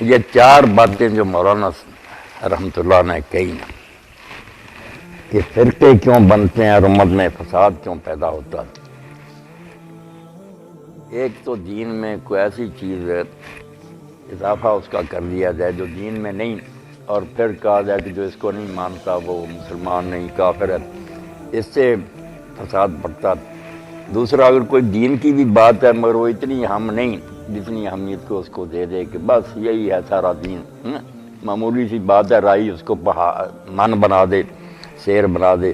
یہ چار باتیں جو مولانا رحمۃ اللہ نے کہی نا کہ فرقے کیوں بنتے ہیں اور امت میں فساد کیوں پیدا ہوتا ہے۔ ایک تو دین میں کوئی ایسی چیز ہے اضافہ اس کا کر دیا جائے جو دین میں نہیں، اور پھر کہا جائے کہ جو اس کو نہیں مانتا وہ مسلمان نہیں، کافر ہے، اس سے فساد بڑھتا ہے۔ دوسرا، اگر کوئی دین کی بھی بات ہے مگر وہ اتنی اہم نہیں جتنی اہمیت کو اس کو دے دے کہ بس یہی ہے سارا دین، معمولی سی بات ہے، رائی اس کو من بنا دے، شیر بنا دے۔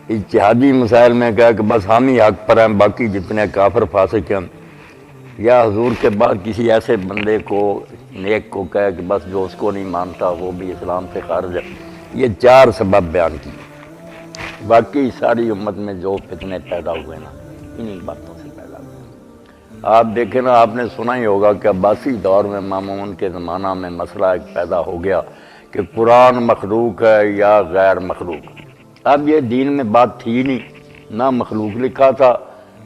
اجتہادی مسائل میں کہا کہ بس ہم ہی حق پر ہیں، باقی جتنے کافر فاسق ہیں، یا حضور کے بعد کسی ایسے بندے کو نیک کو کہے کہ بس جو اس کو نہیں مانتا وہ بھی اسلام سے خارج ہے۔ یہ چار سبب بیان کیے۔ باقی ساری امت میں جو فتنے پیدا ہوئے نا انہی باتوں سے پیدا ہوئے۔ آپ دیکھیں نا، آپ نے سنا ہی ہوگا کہ عباسی دور میں مامون کے زمانہ میں مسئلہ ایک پیدا ہو گیا کہ قرآن مخلوق ہے یا غیر مخلوق۔ اب یہ دین میں بات تھی نہیں، نہ مخلوق لکھا تھا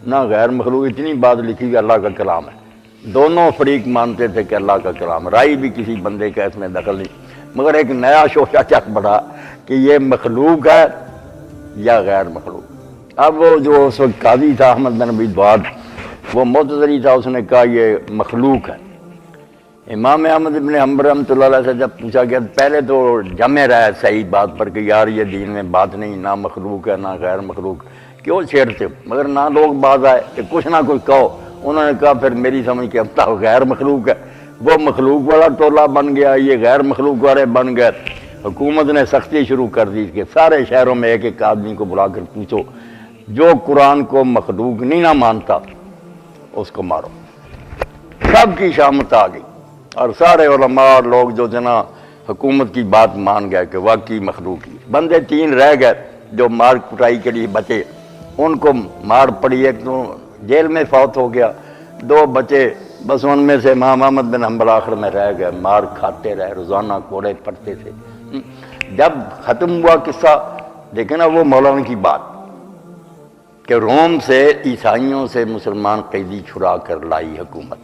نہ غیر مخلوق، اتنی بات لکھی کہ اللہ کا کلام ہے۔ دونوں فریق مانتے تھے کہ اللہ کا کلام، رائی بھی کسی بندے کا اس میں دخل نہیں، مگر ایک نیا شوشہ چک پڑا کہ یہ مخلوق ہے یا غیر مخلوق۔ اب وہ جو اس وقت قاضی تھا احمد بن ابی دواد، وہ معتزلی تھا، اس نے کہا یہ مخلوق ہے۔ امام احمد بن حنبل رحمۃ اللہ علیہ سے جب پوچھا گیا، پہلے تو جمے رہے صحیح بات پر کہ یار یہ دین میں بات نہیں، نہ مخلوق ہے نہ غیر مخلوق، کیوں چھیڑتے ہو؟ مگر نہ لوگ باز آئے کہ کچھ نہ کچھ کہو۔ انہوں نے کہا پھر میری سمجھ کے اب تک غیر مخلوق ہے، وہ مخلوق والا ٹولہ بن گیا، یہ غیر مخلوق والے بن گئے۔ حکومت نے سختی شروع کر دی کہ سارے شہروں میں ایک ایک آدمی کو بلا کر پوچھو جو قرآن کو مخلوق نہیں نہ مانتا اس کو مارو۔ سب کی شامت آ گئی اور سارے علماء اور لوگ جو جنا حکومت کی بات مان گئے کہ واقعی مخلوق ہی۔ بندے تین رہ گئے جو مار کٹائی کے لیے بچے، ان کو مار پڑی، ایک تو جیل میں فوت ہو گیا، دو بچے، بس ان میں سے امام احمد بن حنبل آخر میں رہ گئے، مار کھاتے رہے، روزانہ کوڑے پڑتے تھے۔ جب ختم ہوا قصہ، دیکھیں نا وہ مولانا کی بات کہ روم سے عیسائیوں سے مسلمان قیدی چھڑا کر لائی حکومت،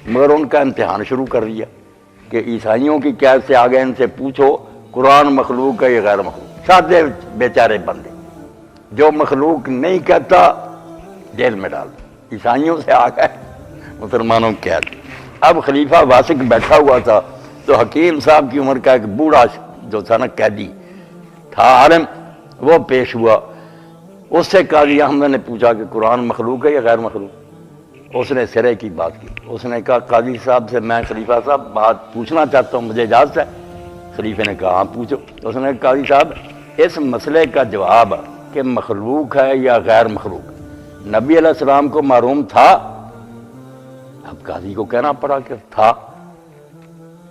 مگر ان کا امتحان شروع کر دیا کہ عیسائیوں کی قید سے آگے ان سے پوچھو قرآن مخلوق ہے یا غیر مخلوق۔ سادے بیچارے بندے، جو مخلوق نہیں کہتا جیل میں ڈال دو۔ عیسائیوں سے آ گئے مسلمانوں کی قید۔ اب خلیفہ واسق بیٹھا ہوا تھا تو حکیم صاحب کی عمر کا ایک بوڑھا جو تھا نا قیدی تھا عالم، وہ پیش ہوا، اس سے قاضی احمد نے پوچھا کہ قرآن مخلوق ہے یا غیر مخلوق؟ اس نے سرے کی بات کی، اس نے کہا قاضی صاحب سے میں خلیفہ صاحب بات پوچھنا چاہتا ہوں، مجھے اجازت ہے؟ خلیفہ نے کہا ہاں پوچھو۔ اس نے کہا قاضی صاحب اس مسئلے کا جواب کہ مخلوق ہے یا غیر مخلوق نبی علیہ السلام کو معلوم تھا؟ اب قاضی کو کہنا پڑا کہ تھا۔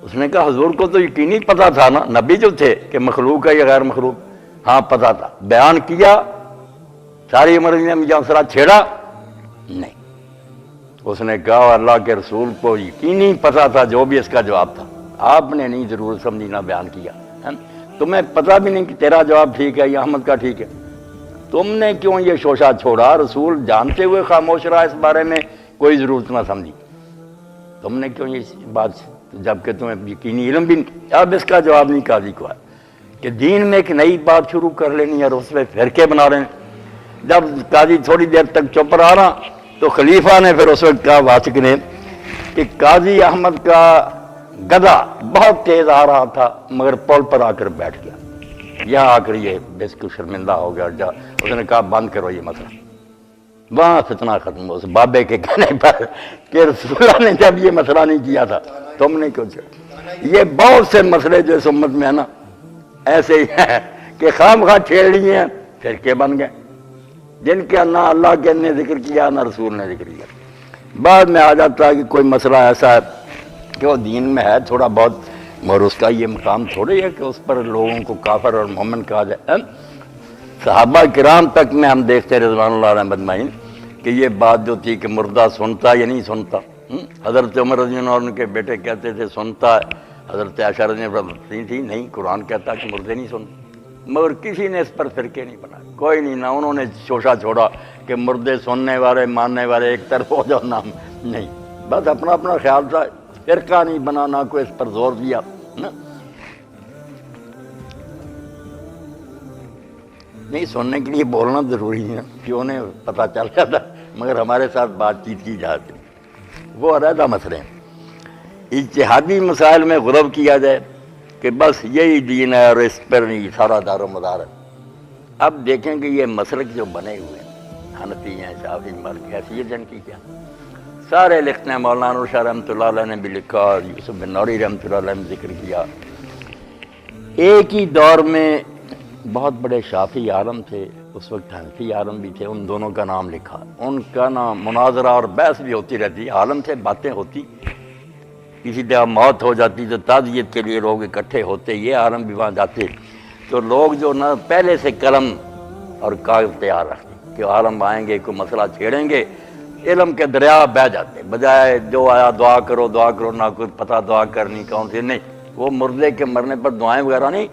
اس نے کہا حضور کو تو یقینی پتا تھا نا، نبی جو تھے، کہ مخلوق ہے یا غیر مخلوق؟ ہاں پتا تھا۔ بیان کیا؟ ساری عمر نے مسئلہ چھیڑا؟ نہیں۔ اس نے کہا اللہ کے رسول کو یقینی پتا تھا جو بھی اس کا جواب تھا، آپ نے نہیں ضرور سمجھی نہ بیان کیا، تمہیں پتا بھی نہیں کہ تیرا جواب ٹھیک ہے یا احمد کا ٹھیک ہے، تم نے کیوں یہ شوشہ چھوڑا؟ رسول جانتے ہوئے خاموش رہا، اس بارے میں کوئی ضرورت نہ سمجھی، تم نے کیوں یہ بات، جبکہ تمہیں یقینی علم بھی نہیں۔ اب اس کا جواب نہیں قاضی کو ہے کہ دین میں ایک نئی بات شروع کر لینی اور اس پہ فرقے بنا رہے ہیں۔ جب قاضی تھوڑی دیر تک چپ رہا نا تو خلیفہ نے پھر اس وقت کہا واسق نے کہ قاضی احمد کا گدھا بہت تیز آ رہا تھا مگر پل پر آ کر بیٹھ گیا، یہاں آ کر یہ بالکل شرمندہ ہو گیا۔ اس نے کہا بند کرو یہ مسئلہ، وہاں فتنہ ختم ہو۔ اس بابے کے کہنے پر کہ رسول اللہ نے جب یہ مسئلہ نہیں کیا تھا تم نے کیوں چھیڑا؟ یہ بہت سے مسئلے جو اس امت میں ہے نا ایسے ہی ہیں کہ خام خواہ چھیڑ لیے ہیں، فرقے بن گئے جن کے نہ اللہ کے نے ذکر کیا نہ رسول نے ذکر کیا۔ بعد میں آ جاتا ہے کہ کوئی مسئلہ ایسا ہے کہ وہ دین میں ہے تھوڑا بہت، مگر اس کا یہ مقام تھوڑی ہے کہ اس پر لوگوں کو کافر اور مومن کہا جائے۔ صحابہ کرام تک میں ہم دیکھتے رضوان اللہ علیہ مجمعین کہ یہ بات جو تھی کہ مردہ سنتا یا نہیں سنتا۔ حضرت عمر رضی اللہ عنہ کے بیٹے کہتے تھے سنتا ہے، حضرت عائشہ رضی اللہ عنہ تھی نہیں، قرآن کہتا کہ مردے نہیں سنتے، مگر کسی نے اس پر فرقے نہیں بنائے، کوئی نہیں، نہ انہوں نے شوشہ چھوڑا کہ مردے سننے والے ماننے والے ایک طرف ہو جاؤ، نام نہیں، بس اپنا اپنا خیال تھا۔ فرقہ نہیں بنانا کو اس پر زور دیا نا. نہیں سننے کے لیے بولنا ضروری ہے کہ انہیں پتہ چل جاتا مگر ہمارے ساتھ بات چیت کی جاتی وہ علیحدہ مسئلے ہیں. اجتہادی مسائل میں غلب کیا جائے کہ بس یہی دین ہے اور اس پر نہیں سارا دار و مدار ہے. اب دیکھیں کہ یہ مسلک جو بنے ہوئے ہیں حنفی ہیں شافعی مالکی حیثیت جن کی کیا سارے لکھتے ہیں. مولانا شاہ رحمۃ اللہ علیہ نے بھی لکھا, یوسف بن نوری رحمۃ اللہ علیہ نے ذکر کیا. ایک ہی دور میں بہت بڑے شافعی عالم تھے, اس وقت حنفی عالم بھی تھے, ان دونوں کا نام لکھا. ان کا نام مناظرہ اور بحث بھی ہوتی رہتی, عالم تھے, باتیں ہوتی. کسی جگہ موت ہو جاتی تو تعزیت کے لیے لوگ اکٹھے ہوتے, یہ عالم بھی وہاں جاتے تو لوگ جو نا پہلے سے قلم اور کاغذ تیار رکھتے کہ عالم آئیں گے کوئی مسئلہ چھیڑیں گے, علم کے دریا بہہ جاتے بجائے جو آیا دعا کرو نہ کوئی پتہ دعا کرنی کون سی نہیں. وہ مردے کے مرنے پر دعائیں وغیرہ نہیں,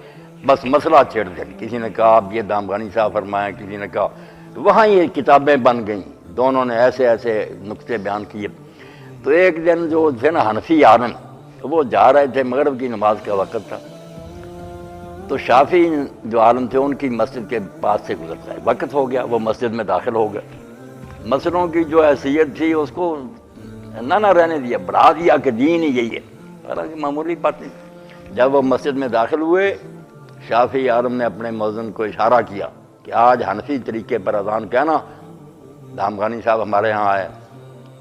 بس مسئلہ چھیڑ دیں. کسی نے کہا اب یہ دامغانی صاحب فرمائیں, کسی نے کہا وہاں یہ کتابیں بن گئیں, دونوں نے ایسے ایسے نقطے بیان کیے. تو ایک دن جو تھے نا حنفی عالم وہ جا رہے تھے, مغرب کی نماز کا وقت تھا, تو شافعی جو عالم تھے ان کی مسجد کے پاس سے گزرتا ہے, وقت ہو گیا, وہ مسجد میں داخل ہو گئے. مسئلوں کی جو حیثیت تھی اس کو نہ رہنے دیا, بڑھا دیا کہ دین ہی یہی ہے, حالانکہ معمولی بات نہیں. جب وہ مسجد میں داخل ہوئے شافعی عالم نے اپنے مؤذن کو اشارہ کیا کہ آج حنفی طریقے پر اذان کہنا, دامغانی صاحب ہمارے ہاں آئے.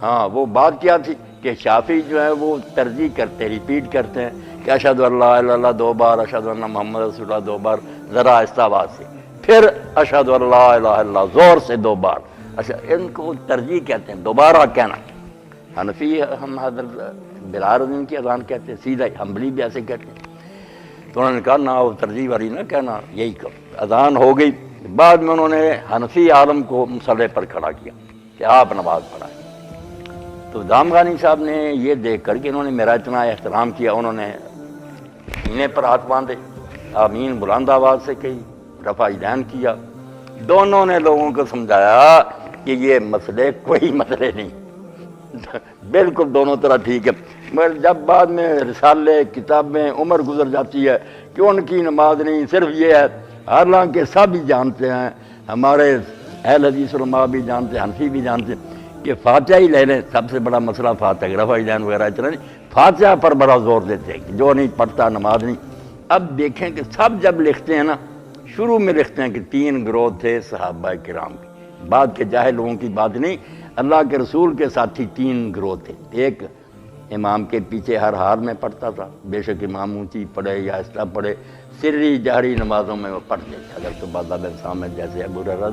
ہاں وہ بات کیا تھی کہ شافعی جو ہے وہ ترجیح کرتے ریپیٹ کرتے ہیں کہ اشہد ان لا الہ الا اللہ 2 بار, اشہد ان محمد رسول اللہ 2 بار ذرا آہستہ آواز سے, پھر اشہد ان لا الہ الا اللہ زور سے 2 بار. اچھا ان کو ترجیح کہتے ہیں, دوبارہ کہنا. حنفی ہم حضرت بلال الدین کی اذان کہتے ہیں سیدھا, حنبلی بھی ایسے کہتے ہیں. تو انہوں نے کہا نہ وہ ترجیح والی نہ کہنا, یہی کرو. اذان ہو گئی, بعد میں انہوں نے حنفی عالم کو مصلی پر کھڑا کیا کہ آپ نماز پڑھائیں. تو دامغانی صاحب نے یہ دیکھ کر کہ انہوں نے میرا اتنا احترام کیا, انہوں نے سینے پر ہاتھ باندھے, آمین بلند آواز سے کہی, رفع یدین کیا. دونوں نے لوگوں کو سمجھایا کہ یہ مسئلے کوئی مسئلے نہیں, بالکل دونوں طرح ٹھیک ہے. مگر جب بعد میں رسالے کتابیں عمر گزر جاتی ہے کہ ان کی نماز نہیں صرف یہ ہے, حالانکہ سب ہی جانتے ہیں, ہمارے اہل حدیث علماء بھی جانتے ہیں, حنفی بھی جانتے ہیں کہ فاتحہ ہی لے لیں, سب سے بڑا مسئلہ فاتحہ, رفع یدین وغیرہ اتنا نہیں, فاتحہ پر بڑا زور دیتے ہیں کہ جو نہیں پڑھتا نماز نہیں. اب دیکھیں کہ سب جب لکھتے ہیں نا شروع میں لکھتے ہیں کہ 3 گروہ تھے صحابہ کرام کے, بعد کے جاہل لوگوں کی بات نہیں, اللہ کے رسول کے ساتھی 3 گروہ تھے. ایک امام کے پیچھے ہر حال میں پڑھتا تھا, بے شک امام اونچی پڑھے یا آہستہ پڑھے, سری جہری نمازوں میں وہ پڑھتے تھے. حضرت عبادہ بن صامت جیسے ابو ہریرہ.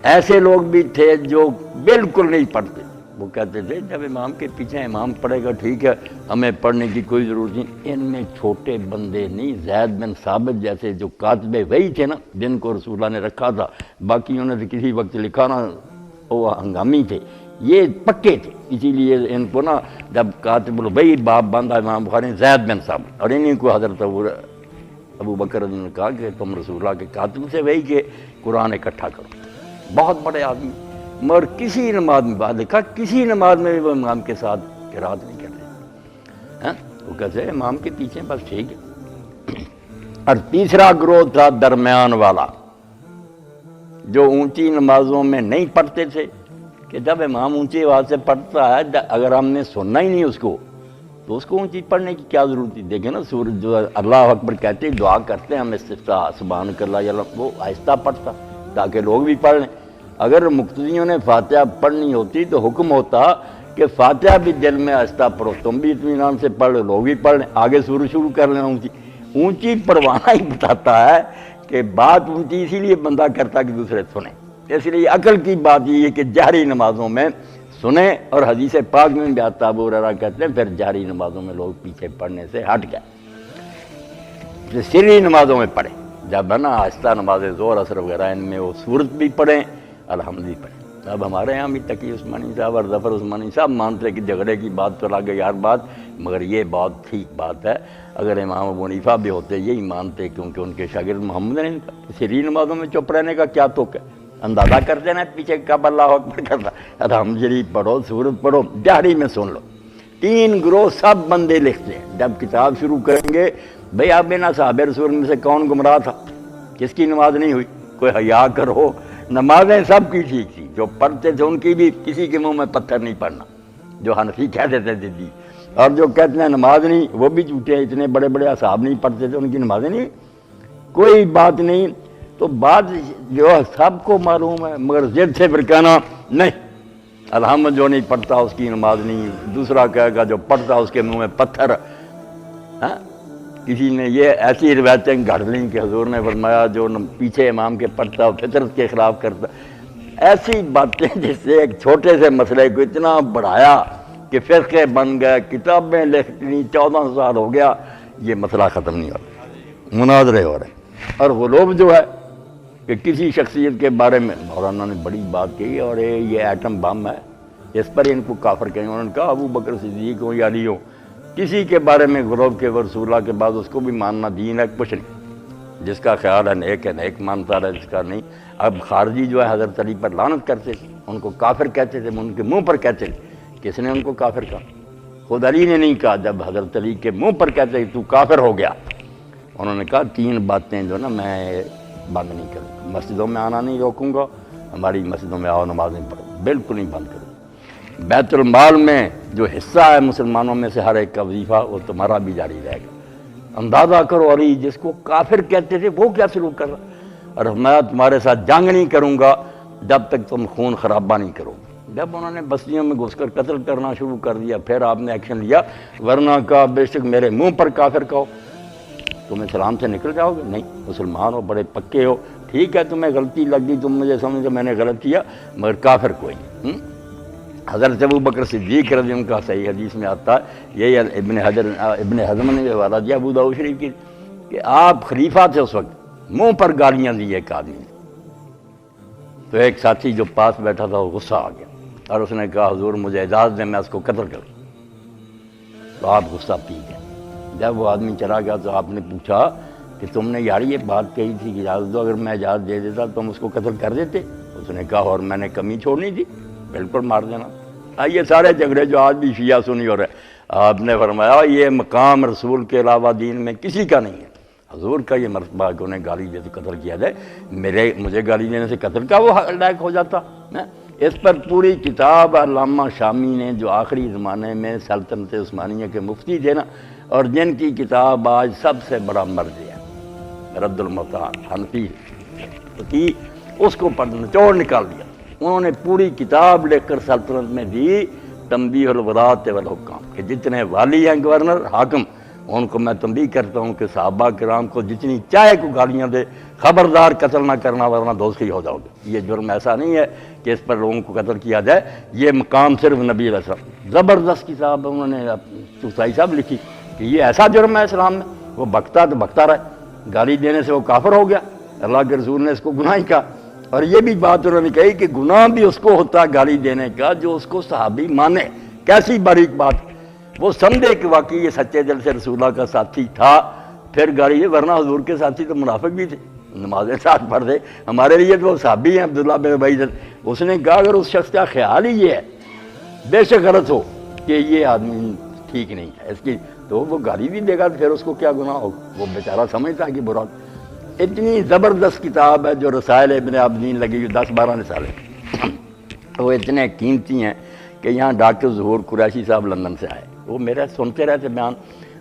ایسے لوگ بھی تھے جو بالکل نہیں پڑھتے, وہ کہتے تھے جب امام کے پیچھے امام پڑھے گا ٹھیک ہے, ہمیں پڑھنے کی کوئی ضرورت نہیں. ان میں چھوٹے بندے نہیں, زید بن ثابت جیسے جو کاتب وہی تھے نا جن کو رسول اللہ نے رکھا تھا, باقیوں نے تو کسی وقت لکھا نا, وہ ہنگامی تھے, یہ پکے تھے. اسی لیے ان کو نا جب کاتب الوحی باب باندھا امام بخاری نے زید بن ثابت, اور انہیں کو حضرت ابو بکر نے کہا کہ تم رسول اللہ کے کاتب سے وہی کہ قرآن اکٹھا کرو. بہت بڑے آدمی, مگر کسی نماز میں بعد لکھا کسی نماز میں بھی وہ امام کے ساتھ قرات نہیں کرتے, وہ کہتے ہیں امام کے پیچھے بس ٹھیک ہے. اور تیسرا گروہ تھا درمیان والا, جو اونچی نمازوں میں نہیں پڑھتے تھے کہ جب امام اونچی آواز سے پڑھتا ہے اگر ہم نے سننا ہی نہیں اس کو تو اس کو اونچی پڑھنے کی کیا ضرورت تھی. دیکھیں نا سورج جو اللہ اکبر کہتے ہیں دعا کرتے ہیں ہم استفتاح سبحانک اللہ یا اللہ, وہ آہستہ پڑھتا تاکہ لوگ بھی پڑھ لیں. اگر مقتدیوں نے فاتحہ پڑھنی ہوتی تو حکم ہوتا کہ فاتحہ بھی دل میں آہستہ پڑھو, تم بھی اطمینان سے پڑھ لو, لوگ بھی پڑھ لیں, آگے شروع کر لینا. اونچی پڑھوانا ہی بتاتا ہے کہ بات اونچی اسی لیے بندہ کرتا کہ دوسرے سنیں. اس لیے عقل کی بات یہ ہے کہ جہری نمازوں میں سنیں, اور حدیث پاک میں بھی آتا ابو ہریرہ کہتے ہیں پھر جہری نمازوں میں لوگ پیچھے پڑھنے سے ہٹ گئے, سری نمازوں میں پڑھیں. جب ہے نا آہستہ نماز ظہر اثر وغیرہ ان میں وہ صورت بھی پڑھیں, الحمد بھی پڑھیں. اب ہمارے یہاں بھی تقی عثمانی صاحب اور ظفر عثمانی صاحب مانتے کہ جھگڑے کی بات تو لگے یار بات, مگر یہ بات ٹھیک بات ہے. اگر امام ابو حنیفہ بھی ہوتے یہی مانتے, کیونکہ ان کے شاگرد محمد نے سری نمازوں میں چپ رہنے کا کیا توق ہے, اندازہ کر دینا پیچھے کب اللہ اکبر کرتا, الحمد شریف پڑھو, سورت پڑھو, جہری میں سن لو. 3 گروہ سب بندے لکھتے ہیں، جب کتاب شروع کریں گے بھئی آپ بنا صحابہ رسول میں سے کون گمراہ تھا، کس کی نماز نہیں ہوئی، کوئی حیا کرو، نمازیں سب کی ٹھیک تھی، جو پڑھتے تھے ان کی بھی کسی کے منہ میں پتھر نہیں پڑنا، جو حنفی کہتے تھے ضدی، اور جو کہتے ہیں نماز نہیں وہ بھی جھوٹے ہیں، اتنے بڑے بڑے اصحاب نہیں پڑھتے تھے ان کی نمازیں نہیں، کوئی بات نہیں۔ تو بات جو سب کو معلوم ہے، مگر ضد سے پھر کہنا نہیں الحمد جو نہیں پڑھتا اس کی نماز نہیں، دوسرا کہے گا جو پڑھتا اس کے منہ میں پتھر۔ ہاں کسی نے یہ ایسی روایتیں گھڑ لیں کہ حضور نے فرمایا جو پیچھے امام کے پڑھتا وہ فطرت کے خلاف کرتا، ایسی باتیں جس سے ایک چھوٹے سے مسئلے کو اتنا بڑھایا کہ فرقے بن گئے، کتابیں لکھ لی، 14 سال ہو گیا، یہ مسئلہ ختم نہیں ہو رہا، مناظرے ہو رہے ہیں۔ اور غلوب جو ہے کہ کسی شخصیت کے بارے میں مولانا نے بڑی بات کہی، اور یہ ایٹم بم ہے، اس پر ان کو کافر کہیں، انہوں نے کہا ابو بکر صدیق ہو یا علی ہو، کسی کے بارے میں غلوب کے رسول اللہ کے بعد اس کو بھی ماننا دین ہے، کچھ نہیں، جس کا خیال ہے نیک مانتا رہے، جس کا نہیں۔ اب خارجی جو ہے حضرت علی پر لعنت کرتے تھے، ان کو کافر کہتے تھے، ان کے منہ پر کہتے تھے، کس نے ان کو کافر کہا؟ خود علی نے نہیں کہا، جب حضرت علی کے منہ پر کہتے تو کافر ہو گیا، انہوں نے کہا 3 باتیں جو نا میں بند نہیں کروں گا، مسجدوں میں آنا نہیں روکوں گا، ہماری مسجدوں میں آؤ نماز نہیں پڑھو، بالکل نہیں بند کروں گا، بیت المال میں جو حصہ ہے مسلمانوں میں سے ہر ایک کا وظیفہ وہ تمہارا بھی جاری رہے گا۔ اندازہ کرو علی جس کو کافر کہتے تھے وہ کیا سلوک کر رہا، اور میں تمہارے ساتھ جنگ نہیں کروں گا جب تک تم خون خرابہ نہیں کرو۔ جب انہوں نے بستیوں میں گھس کر قتل کرنا شروع کر دیا پھر آپ نے ایکشن لیا، ورنہ کہا بے شک میرے منہ پر کافر کہو تم اسلام سے نکل جاؤ گے، نہیں مسلمان ہو، بڑے پکے ہو، ٹھیک ہے تمہیں غلطی لگ گئی، تم مجھے سمجھے میں نے غلط کیا، مگر کافر کوئی نہیں۔ حضرت ابو بکر صدیق رضی اللہ عنہ کا صحیح حدیث میں آتا ہے، یہ ابن حزم نے حوالہ دیا ابو داؤد شریف کی، کہ آپ خلیفہ تھے اس وقت، منہ پر گالیاں دی ایک آدمی نے، تو ایک ساتھی جو پاس بیٹھا تھا وہ غصہ آ گیا اور اس نے کہا حضور مجھے اجازت دیں میں اس کو قتل کروں، تو آپ غصہ پی گئے۔ جب وہ آدمی چلا گیا تو آپ نے پوچھا کہ تم نے یار یہ بات کہی تھی کہ اجازت دو، اگر میں اجازت دے دیتا تم اس کو قتل کر دیتے؟ اس نے کہا اور میں نے کمی چھوڑنی تھی، بالکل مار دینا۔ یہ سارے جھگڑے جو آج بھی شیعہ سنی ہو رہے، آپ نے فرمایا یہ مقام رسول کے علاوہ دین میں کسی کا نہیں ہے، حضور کا یہ مرتبہ کہ انہیں گالی دے تو قتل کیا جائے، مجھے گالی دینے سے قتل کا وہ لائق ہو جاتا۔ اس پر پوری کتاب علامہ شامی نے جو آخری زمانے میں سلطنت عثمانیہ کے مفتی تھے نا، اور جن کی کتاب آج سب سے بڑا مرض ہے رد المحتاج حنفی کی، اس کو نچوڑ نکال دیا انہوں نے، پوری کتاب لکھ کر سلطنت میں دی، تنبیہ الولاۃ والحکام، کہ جتنے والی ہیں گورنر حاکم ان کو میں تنبیہ کرتا ہوں کہ صحابہ کرام کو جتنی چاہے کو گالیاں دے، خبردار قتل نہ کرنا ورنہ دوزخی ہو جاؤ گے۔ یہ جرم ایسا نہیں ہے کہ اس پر لوگوں کو قتل کیا جائے، یہ مقام صرف نبی علیہ السلام۔ زبردست کتاب انہوں نے چوسائی صاحب لکھی کہ یہ ایسا جرم ہے اسلام میں، وہ بکتا تو بکتا رہے، گالی دینے سے وہ کافر ہو گیا، اللہ کے رسول نے اس کو گناہ ہی کہا۔ اور یہ بھی بات انہوں نے کہی کہ گناہ بھی اس کو ہوتا گالی دینے کا جو اس کو صحابی مانے، کیسی باریک بات، وہ سمجھے کہ واقعی یہ سچے دل سے رسول اللہ کا ساتھی تھا پھر گالی، ورنہ حضور کے ساتھی تو منافق بھی تھے، نمازیں ساتھ پڑھتے، ہمارے لیے تو وہ صحابی ہیں عبداللہ بن ابی۔ اس نے کہا اگر اس شخص کا خیال ہی یہ ہے بے شک غلط ہو کہ یہ آدمی ٹھیک نہیں ہے اس کی، تو وہ گالی بھی دے گا تو پھر اس کو کیا گناہ ہوگا، وہ بیچارہ سمجھتا ہے کہ برا۔ اتنی زبردست کتاب ہے جو رسائل ابن عابدین لگی ہوئی 10-12 رسالے، وہ اتنے قیمتی ہیں کہ یہاں ڈاکٹر ظہور قریشی صاحب لندن سے آئے، وہ میرا سنتے رہتے بیان،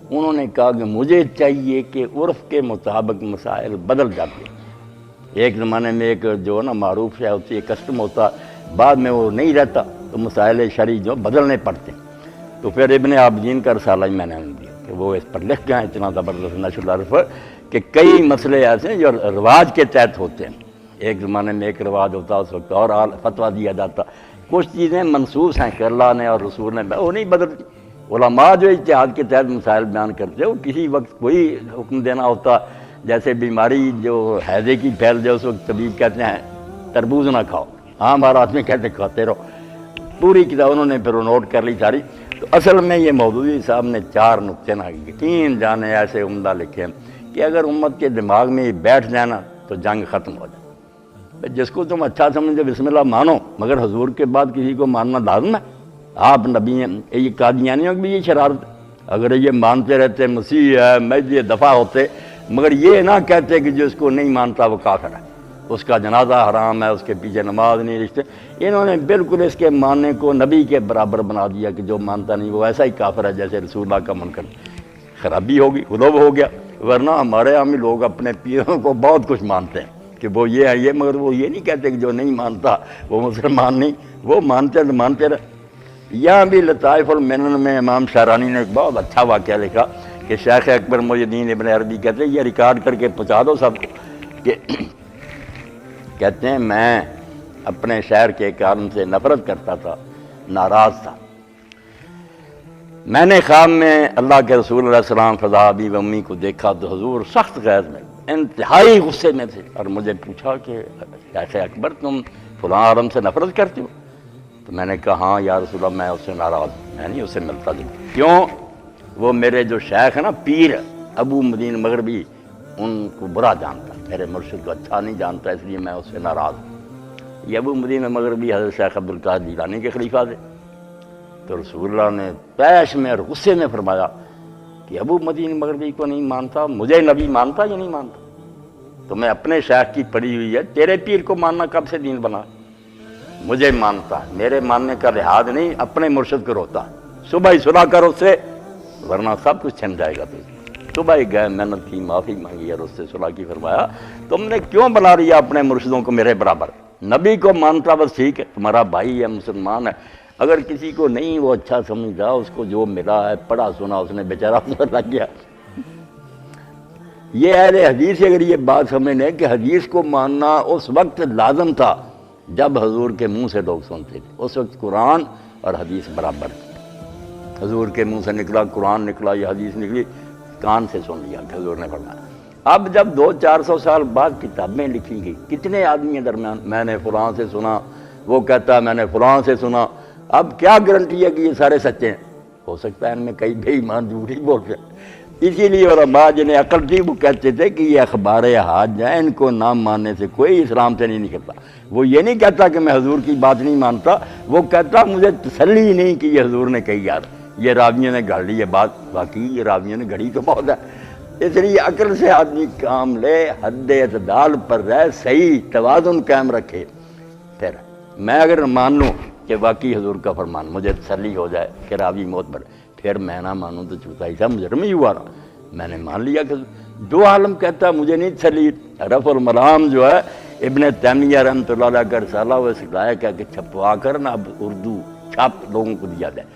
انہوں نے کہا کہ مجھے چاہیے کہ عرف کے مطابق مسائل بدل جاتے ہیں، ایک زمانے میں ایک جو نا معروف ہے ہوتی ہے کسٹم ہوتا، بعد میں وہ نہیں رہتا تو مسائل شرعی جو بدلنے پڑتے ہیں، تو پھر ابن عابدین کا رسالہ ہی میں نے دیا کہ وہ اس پر لکھ گئے اتنا زبردست نشر العرف کہ کئی مسئلے ایسے ہیں جو رواج کے تحت ہوتے ہیں، ایک زمانے میں ایک رواج ہوتا اس وقت اور فتویٰ دیا جاتا، کچھ چیزیں منسوخ ہیں کہ اللہ نے اور رسول نے، وہ نہیں بدلتی۔ علماء جو اجتہاد کے تحت مسائل بیان کرتے ہیں وہ کسی وقت کوئی حکم دینا ہوتا، جیسے بیماری جو حیضے کی پھیل جائے اس وقت طبیب کہتے ہیں تربوز نہ کھاؤ، عام حالات میں کہتے کھاتے رہو، پوری کتاب انہوں نے پھر وہ نوٹ کر لی ساری۔ تو اصل میں یہ مودودی صاحب نے 4 نقطے نہ یقین جانے ایسے عمدہ لکھے ہیں کہ اگر امت کے دماغ میں یہ بیٹھ جائے نا تو جنگ ختم ہو جائے۔ جس کو تم اچھا سمجھے بسم اللہ مانو، مگر حضور کے بعد کسی کو ماننا لازم ہے؟ آپ نبی ہیں۔ یہ قادیانیوں کی بھی یہ شرارت، اگر یہ مانتے رہتے مسیح ہے مہدی دفاع ہوتے، مگر یہ نہ کہتے کہ جو اس کو نہیں مانتا وہ کافر ہے، اس کا جنازہ حرام ہے، اس کے پیچھے نماز نہیں رشتے۔ انہوں نے بالکل اس کے ماننے کو نبی کے برابر بنا دیا کہ جو مانتا نہیں وہ ایسا ہی کافر ہے جیسے رسول اللہ کا منکر۔ خرابی ہوگی، غلوب ہو گیا، ورنہ ہمارے عامی لوگ اپنے پیروں کو بہت کچھ مانتے ہیں کہ وہ یہ ہے یہ، مگر وہ یہ نہیں کہتے کہ جو نہیں مانتا وہ مسلمان نہیں، وہ مانتے تو مانتے رہے۔ یہاں بھی لطائف المنن میں امام شارانی نے ایک بہت اچھا واقعہ لکھا کہ شیخ اکبر محی الدین ابن عربی کہتے ہیں، یہ ریکارڈ کر کے پہنچا دو سب کو، کہ کہتے ہیں میں اپنے شہر کے کارن سے نفرت کرتا تھا، ناراض تھا۔ میں نے خواب میں اللہ کے رسول علیہ السلام فضا ابی و امی کو دیکھا تو حضور سخت غیظ میں، انتہائی غصے میں تھے، اور مجھے پوچھا کہ شیخ اکبر تم فلاں عالم سے نفرت کرتے ہو؟ تو میں نے کہا ہاں یا رسول اللہ میں اس سے ناراض ہوں، میں نہیں اس سے ملتا جلتا۔ کیوں؟ وہ میرے جو شیخ ہے نا پیر ابو مدین مغربی، ان کو برا جانتا، میرے مرشد کو اچھا نہیں جانتا، اس لیے میں اس سے ناراض ہوں۔ یہ ابو مدین مغربی حضرت شیخ عبدالقادر جیلانی کے خلیفہ تھے۔ تو رسول اللہ نے پیش میں اور غصے میں فرمایا کہ ابو مدین مغربی کو نہیں مانتا، مجھے نبی مانتا یا نہیں مانتا؟ تو میں اپنے شیخ کی پڑھی ہوئی ہے، تیرے پیر کو ماننا کب سے دین بنا؟ مجھے مانتا، میرے ماننے کا لحاظ نہیں، اپنے مرشد کو روتا، صبح ہی صلح کر اس سے ورنہ سب کچھ چھن جائے گا۔ تو صبح ہی گئے، محنت کی، معافی مانگی اور اس سے صلح کی۔ فرمایا تم نے کیوں بنا لیا اپنے مرشدوں کو میرے برابر؟ نبی کو مانتا بس ٹھیک ہے، تمہارا بھائی ہے، مسلمان ہے، اگر کسی کو نہیں وہ اچھا سمجھتا، اس کو جو ملا ہے پڑھا سنا اس نے بیچارہ لگ گیا۔ یہ اہل حدیث سے اگر یہ بات سمجھنے کہ حدیث کو ماننا اس وقت لازم تھا جب حضور کے منہ سے لوگ سنتے تھے، اس وقت قرآن اور حدیث برابر تھے۔ حضور کے منہ سے نکلا قرآن، نکلا یہ حدیث نکلی، کان سے سن لیا کہ حضور نے فرمایا۔ اب جب 200-400 سال بعد کتابیں لکھی گئی، کتنے آدمی درمیان میں نے فلاں سے سنا، وہ کہتا ہے میں نے فلاں سے سنا، اب کیا گارنٹی ہے کہ یہ سارے سچے ہیں؟ ہو سکتا ہے ان میں کئی بے ایمان جھوٹ ہی بول رہے ہیں۔ اسی لیے علماء جنہیں عقل تھی وہ کہتے تھے کہ یہ اخبار احاد ہیں، ان کو نہ ماننے سے کوئی اسلام سے نہیں نکلتا۔ وہ یہ نہیں کہتا کہ میں حضور کی بات نہیں مانتا، وہ کہتا مجھے تسلی ہی نہیں کہ یہ حضور نے کہی، یار یہ راویوں نے گھڑ لی یہ بات، باقی یہ راویوں نے گھڑی تو بہت ہے۔ اس لیے عقل سے آدمی کام لے، حد اعتدال پر رہ، صحیح توازن قائم رکھے، پھر میں اگر مان لوں کہ واقعی حضور کا فرمان، مجھے تسلی ہو جائے کہ راوی معتبر، پھر میں نہ مانوں تو چوتھائی سا مجرم ہی ہوا رہا۔ میں نے مان لیا کہ جو عالم کہتا مجھے نہیں تسلی۔ رفع الملام جو ہے ابن تیمیہ رحمۃ اللہ علیہ کا رسالہ، وہ اس لائق ہے کہ چھپوا کر نا اب اردو چھپ لوگوں کو دیا جائے۔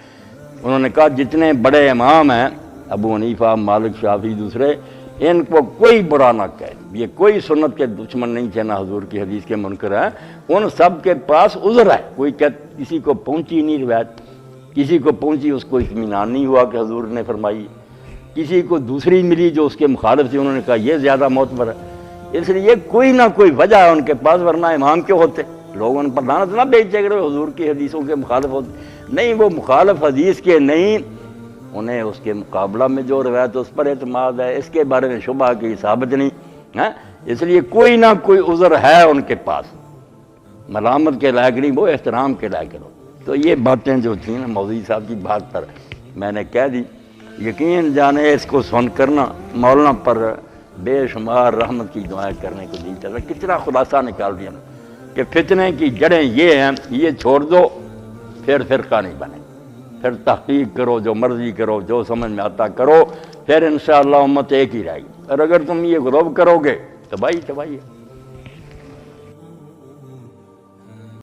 انہوں نے کہا جتنے بڑے امام ہیں، ابو حنیفہ، مالک، شافعی، دوسرے، ان کو کوئی برا نہ کہے، یہ کوئی سنت کے دشمن نہیں تھے، نہ حضور کی حدیث کے منکر ہیں، ان سب کے پاس عذر ہے۔ کوئی کسی کو پہنچی نہیں روایت، کسی کو پہنچی اس کو اطمینان نہیں ہوا کہ حضور نے فرمائی، کسی کو دوسری ملی جو اس کے مخالف تھی، انہوں نے کہا یہ زیادہ معتبر ہے۔ اس لیے کوئی نہ کوئی وجہ ہے ان کے پاس، ورنہ امام کیوں ہوتے؟ لوگ ان پر لعنت نہ بیچ جائے کہ حضور کی حدیثوں کے مخالف ہوتے، نہیں، وہ مخالف حدیث کے نہیں، انہیں اس کے مقابلہ میں جو روایت اس پر اعتماد ہے، اس کے بارے میں شبہ کی ثابت نہیں ہے۔ اس لیے کوئی نہ کوئی عذر ہے ان کے پاس، ملامت کے لائق نہیں، وہ احترام کے لائق ہو۔ تو یہ باتیں جو تھیں نا مولوی صاحب کی بات پر میں نے کہہ دی، یقین جانے اس کو سن کرنا مولانا پر بے شمار رحمت کی دعائیں کرنے کو دی چاہتا۔ کتنا خلاصہ نکال دیا نا کہ فتنے کی جڑیں یہ ہیں، یہ چھوڑ دو پھر فرقہ نہیں بنے، پھر تحقیق کرو، جو مرضی کرو، جو سمجھ میں آتا کرو، پھر انشاءاللہ امت ایک ہی رہے گی۔ اور اگر تم یہ غلوب کرو گے تباہی ہے۔